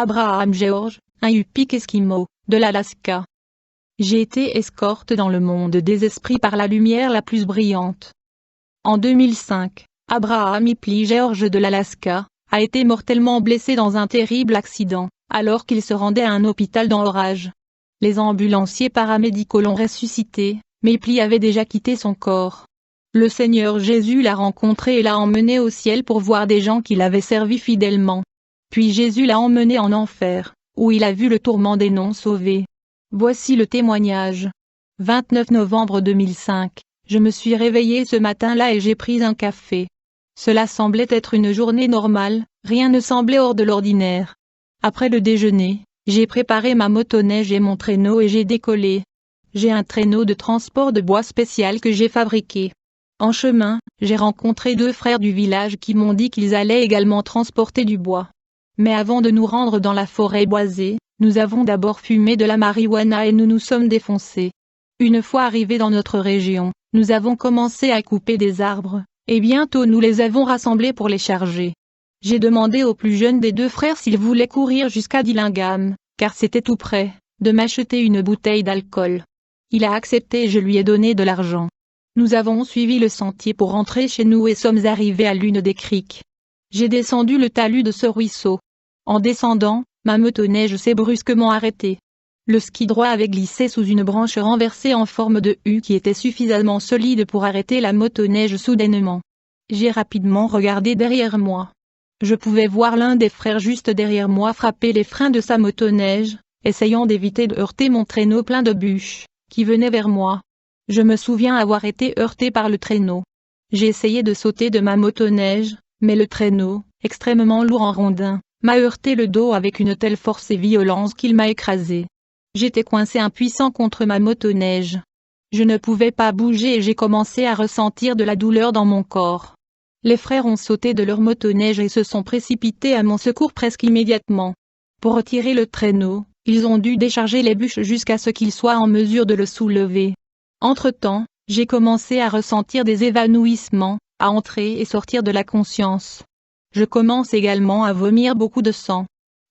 Abraham George, un Yupik Esquimau, de l'Alaska. J'ai été escorte dans le monde des esprits par la lumière la plus brillante. En 2005, Abraham Hipley George de l'Alaska a été mortellement blessé dans un terrible accident, alors qu'il se rendait à un hôpital dans l'orage. Les ambulanciers paramédicaux l'ont ressuscité, mais Hipley avait déjà quitté son corps. Le Seigneur Jésus l'a rencontré et l'a emmené au ciel pour voir des gens qui l'avaient servi fidèlement. Puis Jésus l'a emmené en enfer, où il a vu le tourment des non-sauvés. Voici le témoignage. 29 novembre 2005, je me suis réveillé ce matin-là et j'ai pris un café. Cela semblait être une journée normale, rien ne semblait hors de l'ordinaire. Après le déjeuner, j'ai préparé ma motoneige et mon traîneau et j'ai décollé. J'ai un traîneau de transport de bois spécial que j'ai fabriqué. En chemin, j'ai rencontré 2 frères du village qui m'ont dit qu'ils allaient également transporter du bois. Mais avant de nous rendre dans la forêt boisée, nous avons d'abord fumé de la marijuana et nous nous sommes défoncés. Une fois arrivés dans notre région, nous avons commencé à couper des arbres, et bientôt nous les avons rassemblés pour les charger. J'ai demandé au plus jeune des 2 frères s'il voulait courir jusqu'à Dillingham, car c'était tout près, de m'acheter une bouteille d'alcool. Il a accepté et je lui ai donné de l'argent. Nous avons suivi le sentier pour rentrer chez nous et sommes arrivés à l'une des criques. J'ai descendu le talus de ce ruisseau. En descendant, ma motoneige s'est brusquement arrêtée. Le ski droit avait glissé sous une branche renversée en forme de U qui était suffisamment solide pour arrêter la motoneige soudainement. J'ai rapidement regardé derrière moi. Je pouvais voir l'un des frères juste derrière moi frapper les freins de sa motoneige, essayant d'éviter de heurter mon traîneau plein de bûches, qui venait vers moi. Je me souviens avoir été heurté par le traîneau. J'ai essayé de sauter de ma motoneige, mais le traîneau, extrêmement lourd en rondins, m'a heurté le dos avec une telle force et violence qu'il m'a écrasé. J'étais coincé impuissant contre ma motoneige. Je ne pouvais pas bouger et j'ai commencé à ressentir de la douleur dans mon corps. Les frères ont sauté de leur motoneige et se sont précipités à mon secours presque immédiatement. Pour retirer le traîneau, ils ont dû décharger les bûches jusqu'à ce qu'ils soient en mesure de le soulever. Entre-temps, j'ai commencé à ressentir des évanouissements, à entrer et sortir de la conscience. Je commence également à vomir beaucoup de sang.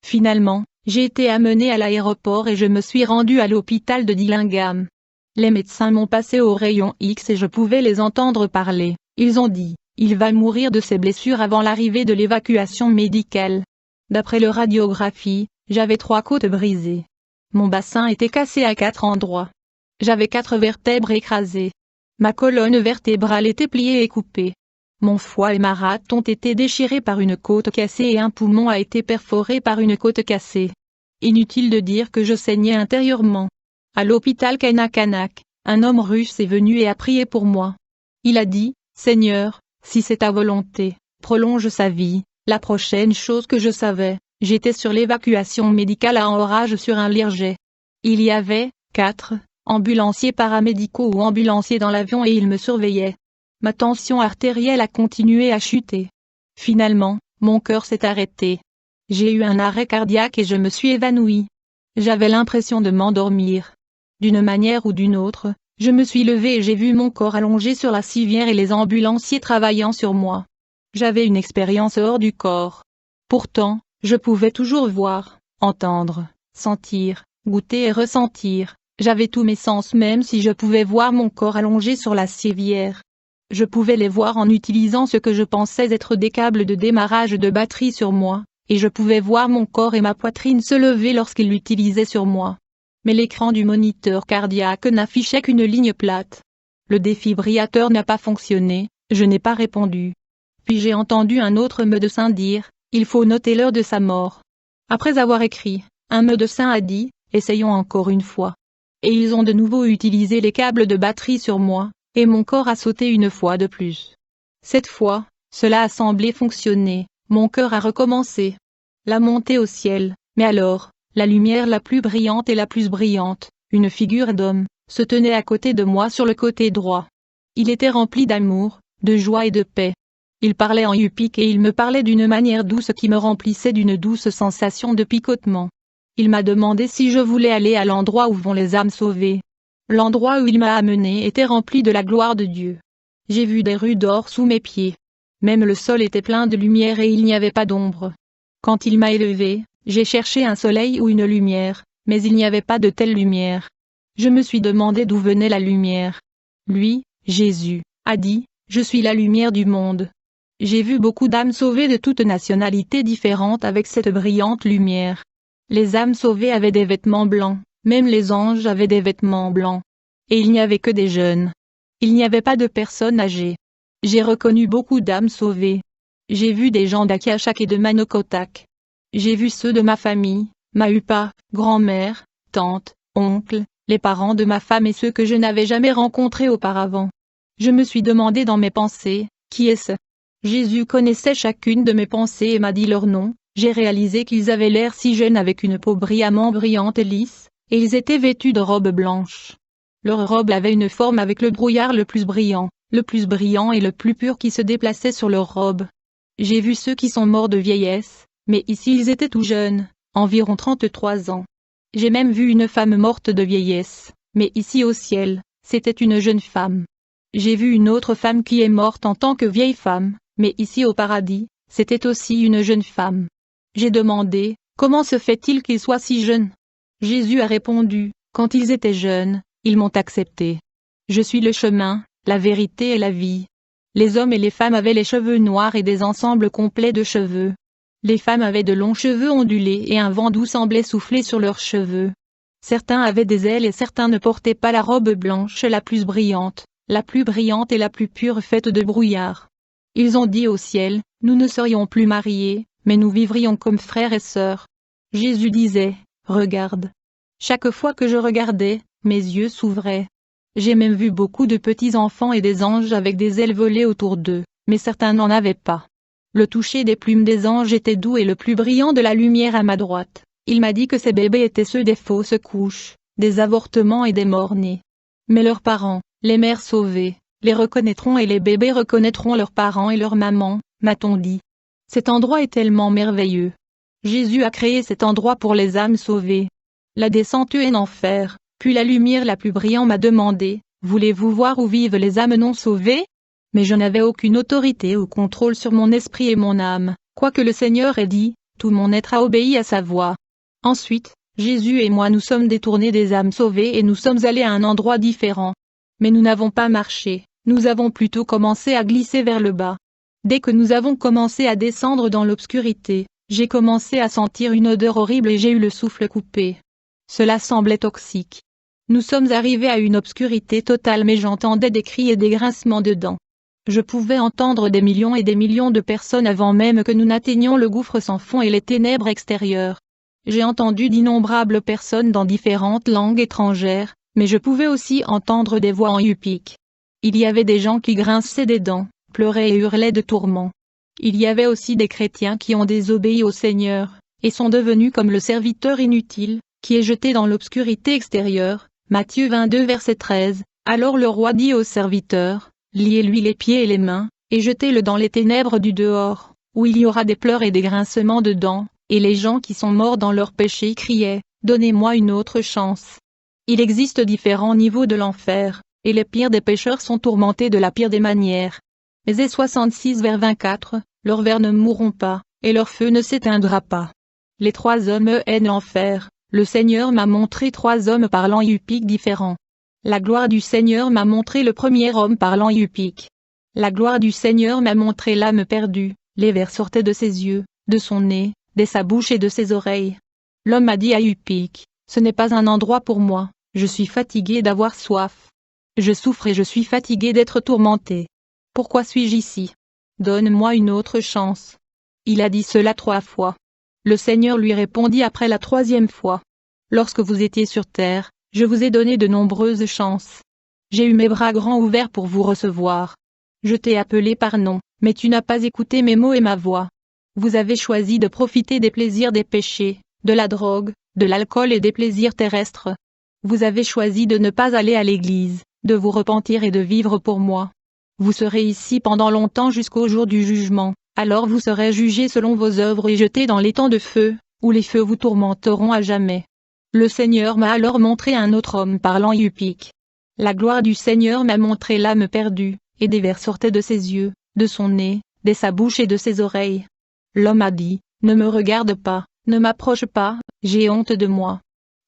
Finalement, j'ai été amené à l'aéroport et je me suis rendu à l'hôpital de Dillingham. Les médecins m'ont passé au rayon X et je pouvais les entendre parler. Ils ont dit, il va mourir de ses blessures avant l'arrivée de l'évacuation médicale. D'après leur radiographie, j'avais 3 côtes brisées. Mon bassin était cassé à 4 endroits. J'avais 4 vertèbres écrasées. Ma colonne vertébrale était pliée et coupée. Mon foie et ma rate ont été déchirés par une côte cassée et un poumon a été perforé par une côte cassée. Inutile de dire que je saignais intérieurement. À l'hôpital Kanakanak, un homme russe est venu et a prié pour moi. Il a dit, « Seigneur, si c'est ta volonté, prolonge sa vie. » La prochaine chose que je savais, j'étais sur l'évacuation médicale à Orage sur un Learjet. Il y avait 4 ambulanciers paramédicaux ou ambulanciers dans l'avion et ils me surveillaient. Ma tension artérielle a continué à chuter. Finalement, mon cœur s'est arrêté. J'ai eu un arrêt cardiaque et je me suis évanoui. J'avais l'impression de m'endormir. D'une manière ou d'une autre, je me suis levé et j'ai vu mon corps allongé sur la civière et les ambulanciers travaillant sur moi. J'avais une expérience hors du corps. Pourtant, je pouvais toujours voir, entendre, sentir, goûter et ressentir. J'avais tous mes sens même si je pouvais voir mon corps allongé sur la civière. Je pouvais les voir en utilisant ce que je pensais être des câbles de démarrage de batterie sur moi, et je pouvais voir mon corps et ma poitrine se lever lorsqu'ils l'utilisaient sur moi. Mais l'écran du moniteur cardiaque n'affichait qu'une ligne plate. Le défibrillateur n'a pas fonctionné, je n'ai pas répondu. Puis j'ai entendu un autre médecin dire, « Il faut noter l'heure de sa mort. » Après avoir écrit, un médecin a dit, « Essayons encore une fois. » Et ils ont de nouveau utilisé les câbles de batterie sur moi. Et mon corps a sauté une fois de plus. Cette fois, cela a semblé fonctionner, mon cœur a recommencé. La montée au ciel, mais alors, la lumière la plus brillante et la plus brillante, une figure d'homme, se tenait à côté de moi sur le côté droit. Il était rempli d'amour, de joie et de paix. Il parlait en yupik et il me parlait d'une manière douce qui me remplissait d'une douce sensation de picotement. Il m'a demandé si je voulais aller à l'endroit où vont les âmes sauvées. L'endroit où il m'a amené était rempli de la gloire de Dieu. J'ai vu des rues d'or sous mes pieds. Même le sol était plein de lumière et il n'y avait pas d'ombre. Quand il m'a élevé, J'ai cherché un soleil ou une lumière, mais il n'y avait pas de telle lumière. Je me suis demandé d'où venait la lumière. Lui, Jésus, a dit, « Je suis la lumière du monde ». J'ai vu beaucoup d'âmes sauvées de toutes nationalités différentes avec cette brillante lumière. Les âmes sauvées avaient des vêtements blancs, même les anges avaient des vêtements blancs. Et il n'y avait que des jeunes. Il n'y avait pas de personnes âgées. J'ai reconnu beaucoup d'âmes sauvées. J'ai vu des gens d'Akashak et de Manokotak. J'ai vu ceux de ma famille, ma upa, grand-mère, tante, oncle, les parents de ma femme et ceux que je n'avais jamais rencontrés auparavant. Je me suis demandé dans mes pensées, qui est-ce? Jésus connaissait chacune de mes pensées et m'a dit leur nom. J'ai réalisé qu'ils avaient l'air si jeunes avec une peau brillamment brillante et lisse, et ils étaient vêtus de robes blanches. Leur robe avait une forme avec le brouillard le plus brillant et le plus pur qui se déplaçait sur leur robe. J'ai vu ceux qui sont morts de vieillesse, mais ici ils étaient tout jeunes, environ 33 ans. J'ai même vu une femme morte de vieillesse, mais ici au ciel, c'était une jeune femme. J'ai vu une autre femme qui est morte en tant que vieille femme, mais ici au paradis, c'était aussi une jeune femme. J'ai demandé, comment se fait-il qu'ils soient si jeunes? Jésus a répondu, quand ils étaient jeunes, ils m'ont accepté. Je suis le chemin, la vérité et la vie. Les hommes et les femmes avaient les cheveux noirs et des ensembles complets de cheveux. Les femmes avaient de longs cheveux ondulés et un vent doux semblait souffler sur leurs cheveux. Certains avaient des ailes et certains ne portaient pas la robe blanche la plus brillante et la plus pure faite de brouillard. Ils ont dit au ciel, nous ne serions plus mariés, mais nous vivrions comme frères et sœurs. Jésus disait, regarde. Chaque fois que je regardais, mes yeux s'ouvraient. J'ai même vu beaucoup de petits enfants et des anges avec des ailes volées autour d'eux, mais certains n'en avaient pas. Le toucher des plumes des anges était doux et le plus brillant de la lumière à ma droite. Il m'a dit que ces bébés étaient ceux des fausses couches, des avortements et des morts-nés. Mais leurs parents, les mères sauvées, les reconnaîtront et les bébés reconnaîtront leurs parents et leurs mamans, m'a-t-on dit. Cet endroit est tellement merveilleux. Jésus a créé cet endroit pour les âmes sauvées. La descente en enfer, puis la lumière la plus brillante m'a demandé, voulez-vous voir où vivent les âmes non sauvées? Mais je n'avais aucune autorité ou contrôle sur mon esprit et mon âme, quoique le Seigneur ait dit, tout mon être a obéi à sa voix. Ensuite, Jésus et moi nous sommes détournés des âmes sauvées et nous sommes allés à un endroit différent. Mais nous n'avons pas marché, nous avons plutôt commencé à glisser vers le bas. Dès que nous avons commencé à descendre dans l'obscurité, j'ai commencé à sentir une odeur horrible et j'ai eu le souffle coupé. Cela semblait toxique. Nous sommes arrivés à une obscurité totale mais j'entendais des cris et des grincements de dents. Je pouvais entendre des millions et des millions de personnes avant même que nous n'atteignions le gouffre sans fond et les ténèbres extérieures. J'ai entendu d'innombrables personnes dans différentes langues étrangères, mais je pouvais aussi entendre des voix en yupik. Il y avait des gens qui grinçaient des dents, pleuraient et hurlaient de tourment. Il y avait aussi des chrétiens qui ont désobéi au Seigneur, et sont devenus comme le serviteur inutile, qui est jeté dans l'obscurité extérieure. Matthieu 22 verset 13. Alors le roi dit au serviteur, liez-lui les pieds et les mains, et jetez-le dans les ténèbres du dehors, où il y aura des pleurs et des grincements de dents, et les gens qui sont morts dans leurs péchés criaient, donnez-moi une autre chance. Il existe différents niveaux de l'enfer, et les pires des pécheurs sont tourmentés de la pire des manières. Ésaïe 66 vers 24, leurs vers ne mourront pas, et leur feu ne s'éteindra pas. Les 3 hommes hainent l'enfer. Le Seigneur m'a montré 3 hommes parlant yupik différents. La gloire du Seigneur m'a montré le premier homme parlant yupik. La gloire du Seigneur m'a montré l'âme perdue, les vers sortaient de ses yeux, de son nez, de sa bouche et de ses oreilles. L'homme a dit à Yupik, ce n'est pas un endroit pour moi, je suis fatigué d'avoir soif. Je souffre et je suis fatigué d'être tourmenté. Pourquoi suis-je ici? Donne-moi une autre chance. Il a dit cela 3 fois. Le Seigneur lui répondit après la 3e fois. Lorsque vous étiez sur terre, je vous ai donné de nombreuses chances. J'ai eu mes bras grands ouverts pour vous recevoir. Je t'ai appelé par nom, mais tu n'as pas écouté mes mots et ma voix. Vous avez choisi de profiter des plaisirs des péchés, de la drogue, de l'alcool et des plaisirs terrestres. Vous avez choisi de ne pas aller à l'église, de vous repentir et de vivre pour moi. Vous serez ici pendant longtemps jusqu'au jour du jugement. Alors vous serez jugés selon vos œuvres et jetés dans l'étang de feu, où les feux vous tourmenteront à jamais. Le Seigneur m'a alors montré un autre homme parlant yupik. La gloire du Seigneur m'a montré l'âme perdue, et des vers sortaient de ses yeux, de son nez, de sa bouche et de ses oreilles. L'homme a dit, ne me regarde pas, Ne m'approche pas, j'ai honte de moi.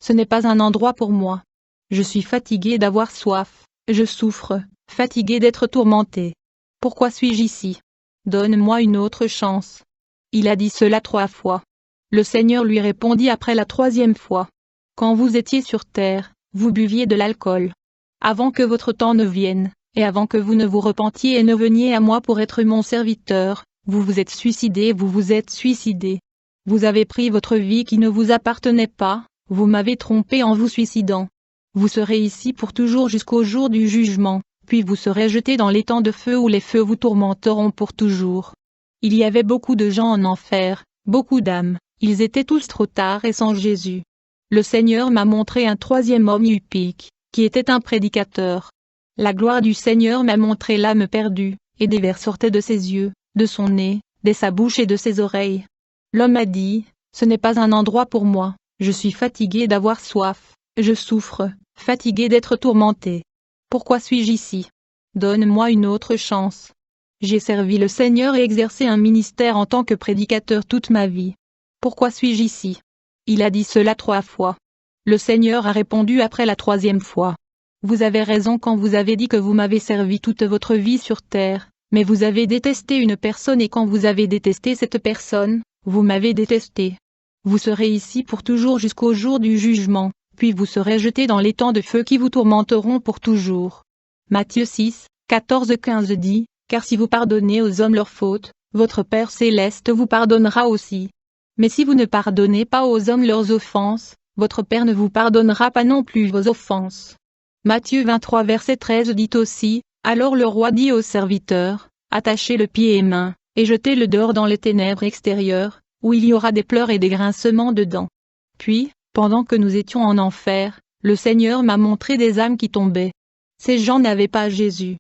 Ce n'est pas un endroit pour moi. Je suis fatigué d'avoir soif, je souffre, fatigué d'être tourmenté. Pourquoi suis-je ici? Donne-moi une autre chance. Il a dit cela 3 fois. Le Seigneur lui répondit après la 3e fois. Quand vous étiez sur terre, vous buviez de l'alcool. Avant que votre temps ne vienne, et avant que vous ne vous repentiez et ne veniez à moi pour être mon serviteur, vous vous êtes suicidé, vous vous êtes suicidé. Vous avez pris votre vie qui ne vous appartenait pas, vous m'avez trompé en vous suicidant. Vous serez ici pour toujours jusqu'au jour du jugement, puis vous serez jeté dans les temps de feu où les feux vous tourmenteront pour toujours. Il y avait beaucoup de gens en enfer, beaucoup d'âmes, ils étaient tous trop tard et sans Jésus. Le Seigneur m'a montré un 3e homme Upique, qui était un prédicateur. La gloire du Seigneur m'a montré l'âme perdue, et des vers sortaient de ses yeux, de son nez, de sa bouche et de ses oreilles. L'homme a dit, ce n'est pas un endroit pour moi, je suis fatigué d'avoir soif, je souffre, fatigué d'être tourmenté. Pourquoi suis-je ici? Donne-moi une autre chance. J'ai servi le Seigneur et exercé un ministère en tant que prédicateur toute ma vie. Pourquoi suis-je ici? Il a dit cela 3 fois. Le Seigneur a répondu après la 3e fois. Vous avez raison quand vous avez dit que vous m'avez servi toute votre vie sur terre, mais vous avez détesté une personne et quand vous avez détesté cette personne, vous m'avez détesté. Vous serez ici pour toujours jusqu'au jour du jugement, puis vous serez jetés dans les temps de feu qui vous tourmenteront pour toujours. Matthieu 6, 14-15 dit, car si vous pardonnez aux hommes leurs fautes, votre Père céleste vous pardonnera aussi. Mais si vous ne pardonnez pas aux hommes leurs offenses, votre Père ne vous pardonnera pas non plus vos offenses. Matthieu 23 verset 13 dit aussi, alors le roi dit aux serviteurs, attachez-le pieds et mains, et jetez-le dehors dans les ténèbres extérieures, où il y aura des pleurs et des grincements de dents. Puis, pendant que nous étions en enfer, le Seigneur m'a montré des âmes qui tombaient. Ces gens n'avaient pas Jésus.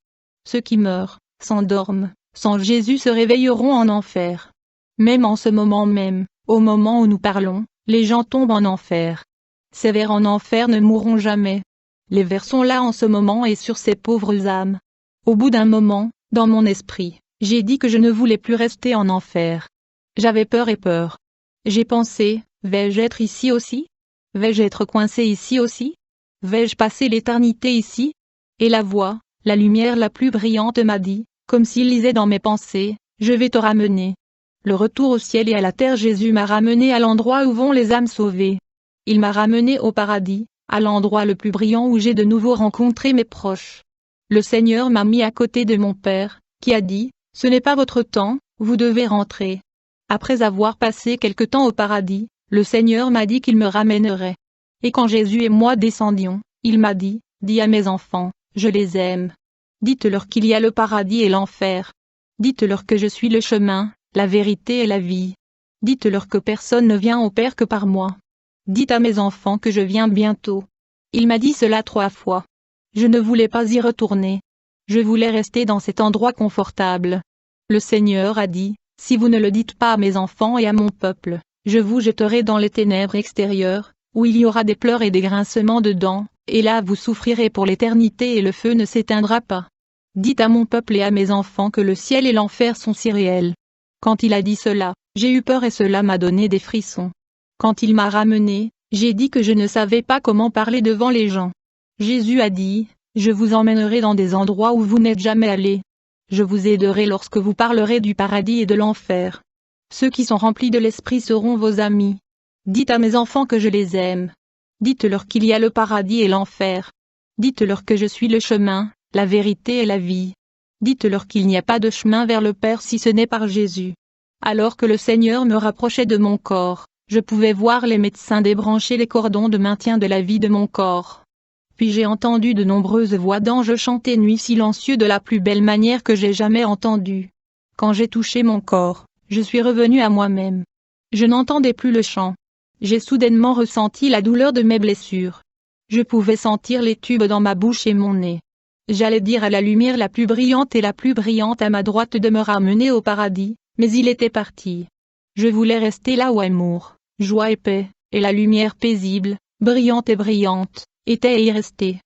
Ceux qui meurent, s'endorment, sans Jésus se réveilleront en enfer. Même en ce moment même, au moment où nous parlons, les gens tombent en enfer. Ces vers en enfer ne mourront jamais. Les vers sont là en ce moment et sur ces pauvres âmes. Au bout d'un moment, dans mon esprit, j'ai dit que je ne voulais plus rester en enfer. J'avais peur et peur. J'ai pensé, vais-je être ici aussi? Vais-je être coincé ici aussi? Vais-je passer l'éternité ici? Et la voix, la lumière la plus brillante m'a dit, comme s'il lisait dans mes pensées, je vais te ramener. Le retour au ciel et à la terre. Jésus m'a ramené à l'endroit où vont les âmes sauvées. Il m'a ramené au paradis, à l'endroit le plus brillant où j'ai de nouveau rencontré mes proches. Le Seigneur m'a mis à côté de mon Père, qui a dit, ce n'est pas votre temps, vous devez rentrer. Après avoir passé quelque temps au paradis, le Seigneur m'a dit qu'il me ramènerait. Et quand Jésus et moi descendions, il m'a dit, dis à mes enfants, je les aime. Dites-leur qu'il y a le paradis et l'enfer. Dites-leur que je suis le chemin, la vérité et la vie. Dites-leur que personne ne vient au Père que par moi. Dites à mes enfants que je viens bientôt. Il m'a dit cela 3 fois. Je ne voulais pas y retourner. Je voulais rester dans cet endroit confortable. Le Seigneur a dit, si vous ne le dites pas à mes enfants et à mon peuple, je vous jetterai dans les ténèbres extérieures, où il y aura des pleurs et des grincements de dents, et là vous souffrirez pour l'éternité et le feu ne s'éteindra pas. Dites à mon peuple et à mes enfants que le ciel et l'enfer sont si réels. Quand il a dit cela, j'ai eu peur et cela m'a donné des frissons. Quand il m'a ramené, j'ai dit que je ne savais pas comment parler devant les gens. Jésus a dit, je vous emmènerai dans des endroits où vous n'êtes jamais allés. Je vous aiderai lorsque vous parlerez du paradis et de l'enfer. Ceux qui sont remplis de l'esprit seront vos amis. Dites à mes enfants que je les aime. Dites-leur qu'il y a le paradis et l'enfer. Dites-leur que je suis le chemin, la vérité et la vie. Dites-leur qu'il n'y a pas de chemin vers le Père si ce n'est par Jésus. Alors que le Seigneur me rapprochait de mon corps, je pouvais voir les médecins débrancher les cordons de maintien de la vie de mon corps. Puis j'ai entendu de nombreuses voix d'anges chanter nuit silencieux de la plus belle manière que j'ai jamais entendue. Quand j'ai touché mon corps, je suis revenu à moi-même. Je n'entendais plus le chant. J'ai soudainement ressenti la douleur de mes blessures. Je pouvais sentir les tubes dans ma bouche et mon nez. J'allais dire à la lumière la plus brillante et la plus brillante à ma droite de me ramener au paradis, mais il était parti. Je voulais rester là où amour, joie et paix, et la lumière paisible, brillante et brillante, était et y restait.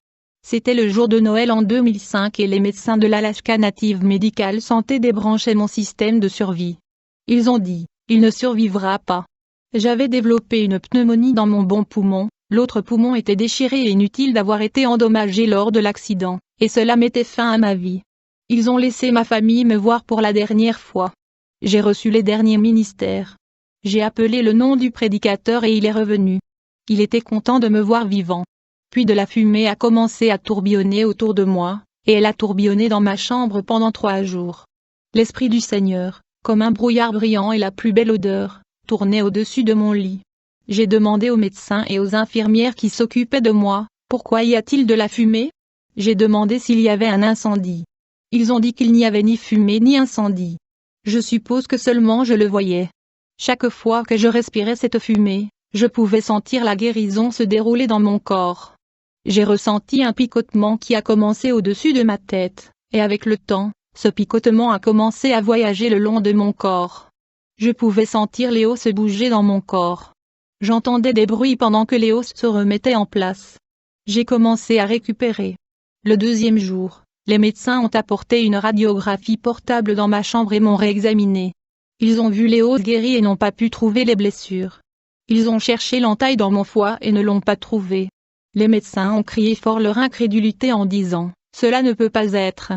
C'était le jour de Noël en 2005 et les médecins de l'Alaska Native Medical Santé débranchaient mon système de survie. Ils ont dit, il ne survivra pas. J'avais développé une pneumonie dans mon bon poumon, l'autre poumon était déchiré et inutile d'avoir été endommagé lors de l'accident, et cela mettait fin à ma vie. Ils ont laissé ma famille me voir pour la dernière fois. J'ai reçu les derniers ministères. J'ai appelé le nom du prédicateur et il est revenu. Il était content de me voir vivant. Puis de la fumée a commencé à tourbillonner autour de moi, et elle a tourbillonné dans ma chambre pendant 3 jours. L'Esprit du Seigneur, comme un brouillard brillant et la plus belle odeur, tournait au-dessus de mon lit. J'ai demandé aux médecins et aux infirmières qui s'occupaient de moi, pourquoi y a-t-il de la fumée? J'ai demandé s'il y avait un incendie. Ils ont dit qu'il n'y avait ni fumée ni incendie. Je suppose que seulement je le voyais. Chaque fois que je respirais cette fumée, je pouvais sentir la guérison se dérouler dans mon corps. J'ai ressenti un picotement qui a commencé au-dessus de ma tête, et avec le temps, ce picotement a commencé à voyager le long de mon corps. Je pouvais sentir les os se bouger dans mon corps. J'entendais des bruits pendant que les os se remettaient en place. J'ai commencé à récupérer. Le 2e jour, les médecins ont apporté une radiographie portable dans ma chambre et m'ont réexaminé. Ils ont vu les os guéris et n'ont pas pu trouver les blessures. Ils ont cherché l'entaille dans mon foie et ne l'ont pas trouvé. Les médecins ont crié fort leur incrédulité en disant « Cela ne peut pas être ».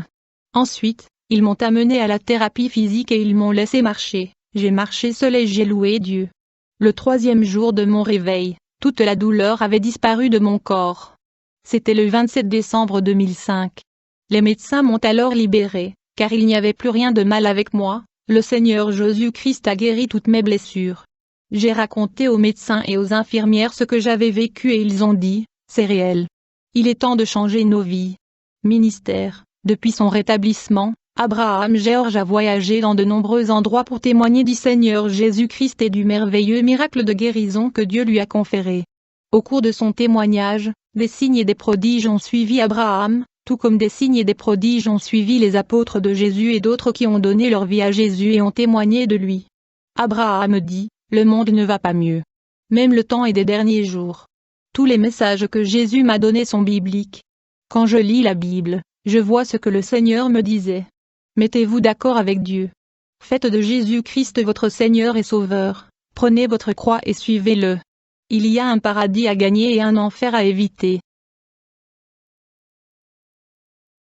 Ensuite, ils m'ont amené à la thérapie physique et ils m'ont laissé marcher. J'ai marché seul et j'ai loué Dieu. Le 3e jour de mon réveil, toute la douleur avait disparu de mon corps. C'était le 27 décembre 2005. Les médecins m'ont alors libéré, car il n'y avait plus rien de mal avec moi. Le Seigneur Jésus-Christ a guéri toutes mes blessures. J'ai raconté aux médecins et aux infirmières ce que j'avais vécu et ils ont dit, c'est réel. Il est temps de changer nos vies. Ministère. Depuis son rétablissement, Abraham George a voyagé dans de nombreux endroits pour témoigner du Seigneur Jésus-Christ et du merveilleux miracle de guérison que Dieu lui a conféré. Au cours de son témoignage, des signes et des prodiges ont suivi Abraham, tout comme des signes et des prodiges ont suivi les apôtres de Jésus et d'autres qui ont donné leur vie à Jésus et ont témoigné de lui. Abraham dit, le monde ne va pas mieux. Même le temps est des derniers jours. Tous les messages que Jésus m'a donnés sont bibliques. Quand je lis la Bible, je vois ce que le Seigneur me disait. Mettez-vous d'accord avec Dieu. Faites de Jésus-Christ votre Seigneur et Sauveur. Prenez votre croix et suivez-le. Il y a un paradis à gagner et un enfer à éviter.